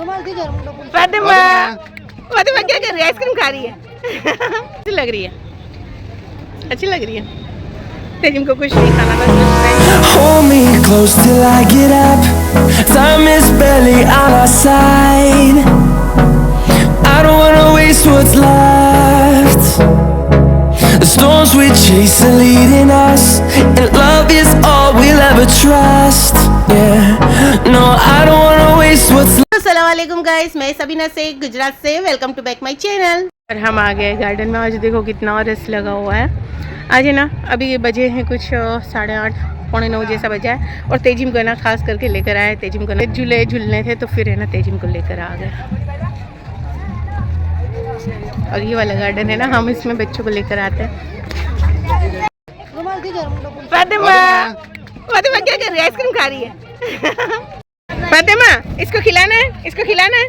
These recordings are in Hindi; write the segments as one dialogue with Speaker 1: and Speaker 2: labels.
Speaker 1: फातिमा फातिमा क्या कर रही है? आइसक्रीम खा रही है। अच्छी लग रही है, अच्छी लग रही है। तेजिम को कुछ नहीं खाना बस।
Speaker 2: Hold me close till I get up. Time is barely on our side. I don't wanna waste what's left. The storms we chase are leading us, and love is all we'll ever trust. Yeah, no, I don't wanna waste what's left.
Speaker 1: अस्सलाम वालेकुम गाइस, मैं सबीना से गुजरात से। Welcome to back my channel. और हम आ गए गार्डन में। आज देखो कितना रस लगा हुआ है। आज है ना, अभी ये बजे हैं कुछ 8:30 पौने 9 जैसा बजा है। और तेजिम को ना खास करके लेकर आए। तेजिम को ना झूले झूलने थे तो फिर है ना तेजिम को लेकर आ गए। और ये वाला गार्डन है ना, हम इसमें बच्चों को लेकर आते हैं। फातिमा फातिमा क्या कर रही है? आइसक्रीम खा रही है। फातिमा इसको खिलाना है, इसको खिलाना है।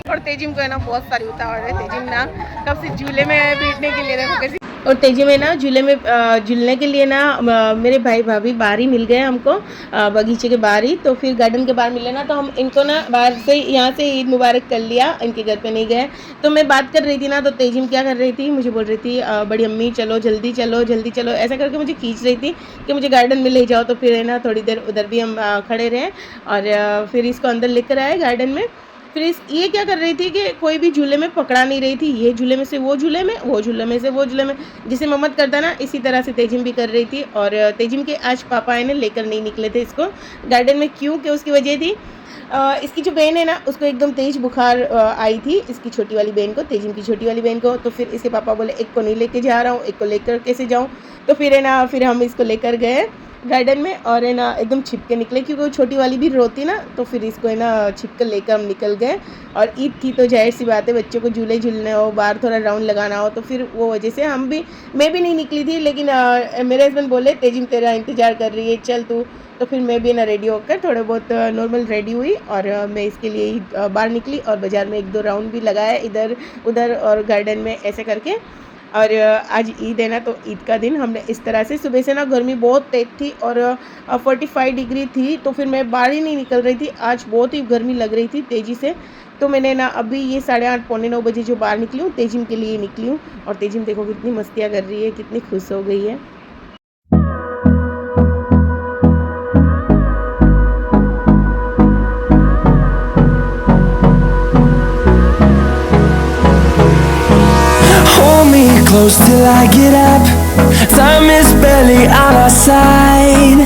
Speaker 1: और तेजिम को है ना बहुत सारी उतावल है। तेजिम ना कब से झूले में बैठने के लिए देखो कैसी। और तेजिम है ना झूले में झूलने के लिए ना मेरे भाई भाभी बाहर ही मिल गए हमको, बगीचे के बाहर ही। तो फिर गार्डन के बाहर मिले ना, तो हम इनको ना बाहर से यहाँ से ईद मुबारक कर लिया। इनके घर पे नहीं गए। तो मैं बात कर रही थी ना, तो तेजिम क्या कर रही थी, मुझे बोल रही थी बड़ी अम्मी चलो जल्दी चलो जल्दी चलो, ऐसा करके मुझे खींच रही थी कि मुझे गार्डन में ले जाओ। तो फिर है ना थोड़ी देर उधर भी हम खड़े रहे और फिर इसको अंदर लेकर आए गार्डन में। फिर ये क्या कर रही थी कि कोई भी झूले में पकड़ा नहीं रही थी। ये झूले में से वो झूले में, वो झूले में से वो झूले में, जिसे मोहम्मद करता ना, इसी तरह से तेजिम भी कर रही थी। और तेजिम के आज पापा है ना लेकर नहीं निकले थे इसको गार्डन में। क्यों? कि उसकी वजह थी इसकी जो बहन है ना, उसको एकदम तेज बुखार आई थी, इसकी छोटी वाली बहन को, तेजिम की छोटी वाली बहन को। तो फिर इसके पापा बोले एक को नहीं लेके जा रहा हूँ, एक को लेकर कैसे जाऊँ। तो फिर है ना, फिर हम इसको लेकर गए गार्डन में और है ना एकदम छिप के निकले, क्योंकि वो छोटी वाली भी रोती ना। तो फिर इसको है ना छिप कर लेकर हम निकल गए। और ईद थी तो जाहिर सी बात है बच्चों को झूले झूलने हो, बाहर थोड़ा राउंड लगाना हो, तो फिर वो वजह से मैं भी नहीं निकली थी। लेकिन मेरे हस्बैंड बोले तेजिम तेरा इंतज़ार कर रही है, चल तू। तो फिर मैं भी ना रेडी होकर थोड़े बहुत नॉर्मल रेडी हुई और मैं इसके लिए ही बाहर निकली और बाज़ार में 1-2 राउंड भी लगाया इधर उधर और गार्डन में ऐसे करके। और आज ईद है ना, तो ईद का दिन हमने इस तरह से, सुबह से ना गर्मी बहुत तेज थी और 45 डिग्री थी। तो फिर मैं बाहर ही नहीं निकल रही थी। आज बहुत ही गर्मी लग रही थी तेज़ी से। तो मैंने ना अभी ये 8:30 पौने 9 बजे जो बाहर निकली हूँ, तेजिम के लिए निकली हूँ। और तेजिम देखो कितनी मस्तियाँ कर रही है, कितनी खुश हो गई है।
Speaker 2: Close till I get up. Time is barely on our side.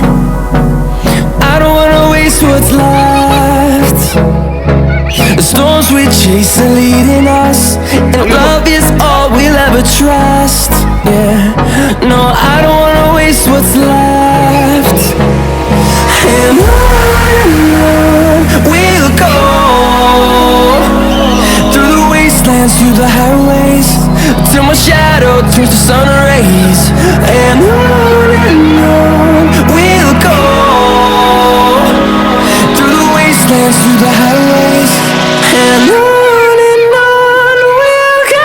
Speaker 2: I don't wanna waste what's left. The storms we chase are leading us, and love is all we'll ever trust. Yeah, no, I don't wanna waste what's left. And on we'll go, through the wastelands, through the highways, till my shadow turns to sun rays. And on we'll go, through the wastelands, through the highways. And on we'll go.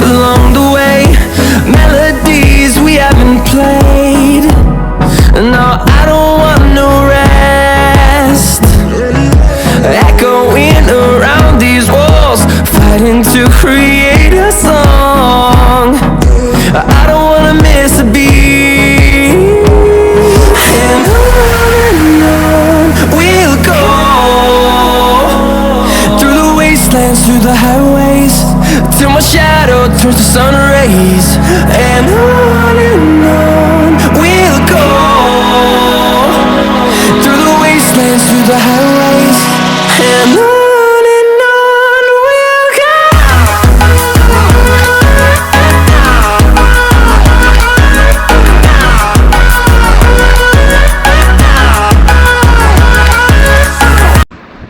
Speaker 2: Along the way, melodies we haven't played. No, I don't want no rest. Echoing around these walls, fighting to create a song. I don't wanna miss a beat. And on we'll go, through the wastelands, through the highways, till my shadow turns to sun rays. And on we'll go, through the wastelands, through the highways. And on we'll go.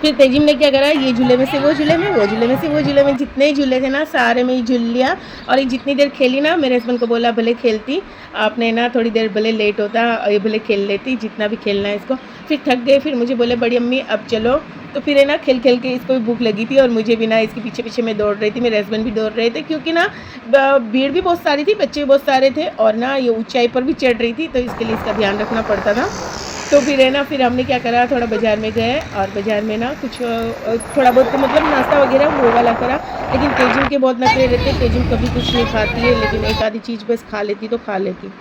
Speaker 1: फिर तेजिम ने क्या करा, ये झूले में से वो झूले में, वो झूले में से वो झूले में, जितने झूले थे ना सारे में ही झूल लिया। और ये जितनी देर खेली ना, मेरे हस्बैंड को बोला भले खेलती, आपने ना थोड़ी देर भले लेट होता, ये भले खेल लेती जितना भी खेलना है इसको। फिर थक गए, फिर मुझे बोले बड़ी अम्मी अब चलो। तो फिर है ना खेल खेल के इसको भी भूख लगी थी और मुझे भी ना इसके पीछे पीछे मैं दौड़ रही थी, मेरे हस्बैंड भी दौड़ रहे थे, क्योंकि ना भीड़ भी बहुत सारी थी, बच्चे भी बहुत सारे थे और ना ये ऊंचाई पर भी चढ़ रही थी, तो इसके लिए इसका ध्यान रखना पड़ता था। तो फिर है ना, फिर हमने क्या करा, थोड़ा बाज़ार में गए और बाज़ार में ना कुछ थोड़ा बहुत मतलब नाश्ता वगैरह वो वाला करा। लेकिन तेजिम के बहुत नखरे रहते, तेजिम कभी कुछ नहीं खाती है, लेकिन एक आधी चीज़ बस खा लेती तो खा लेती।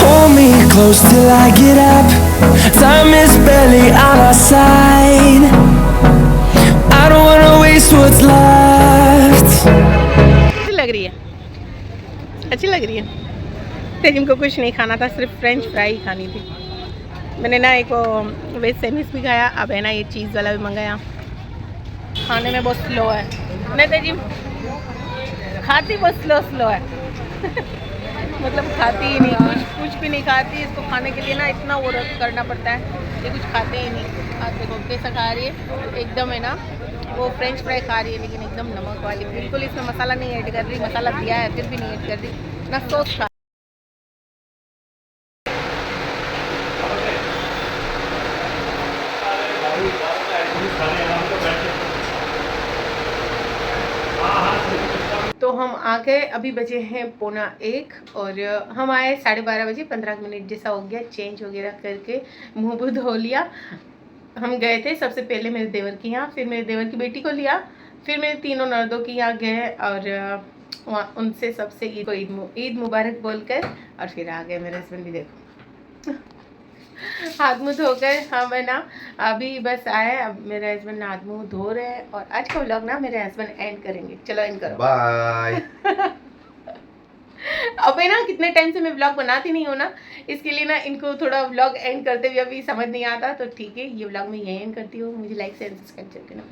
Speaker 2: Hold me close till I get up. Time is barely on our side. I don't wanna waste what's left.
Speaker 1: अच्छी लग रही है, अच्छी लग रही है। तेजिम को कुछ नहीं खाना था, सिर्फ फ्रेंच फ्राई खानी थी। मैंने ना एक वेज सैंडविच भी खाया, अब है ना ये चीज़ वाला भी मंगाया। खाने में बहुत स्लो है नहीं तेजिम, खाती बहुत स्लो है मतलब खाती ही नहीं, कुछ भी नहीं खाती। इसको खाने के लिए ना इतना वो करना पड़ता है, ये कुछ खाते ही नहीं। आज देखो कैसा खा रही है, एकदम है ना वो फ्रेंच फ्राई खा रही है, लेकिन एकदम नमक वाली, बिल्कुल इसमें मसाला नहीं ऐड कर रही। मसाला दिया है फिर भी नहीं ऐड कर रही, ना सॉस खा। तो हम आ गए, अभी बजे हैं 12:45 और हम आए 12:30 बजे, 15 मिनट जैसा हो गया, चेंज वगैरह करके मुँह भी धो लिया। हम गए थे सबसे पहले मेरे देवर के यहाँ, फिर मेरे देवर की बेटी को लिया, फिर मेरे तीनों नर्दों के यहाँ गए और वहाँ उनसे सबसे ईद मुबारक बोलकर और फिर आ गए। मेरे हस्बैंड भी देखो हाथ मुँह धोकर हम है ना अभी बस आए। अब मेरे हस्बैंड हाथ मुँह धो रहे हैं और आज का व्लॉग ना मेरे हस्बैंड एंड करेंगे। चलो एंड करो,
Speaker 3: बाय।
Speaker 1: अब है ना कितने टाइम से मैं व्लॉग बनाती नहीं हूँ ना, इसके लिए ना इनको थोड़ा व्लॉग एंड करते हुए अभी समझ नहीं आता, तो ठीक है ये व्लॉग मैं यही एंड करती हूँ। मुझे लाइक शेयर सब्सक्राइब करके ना।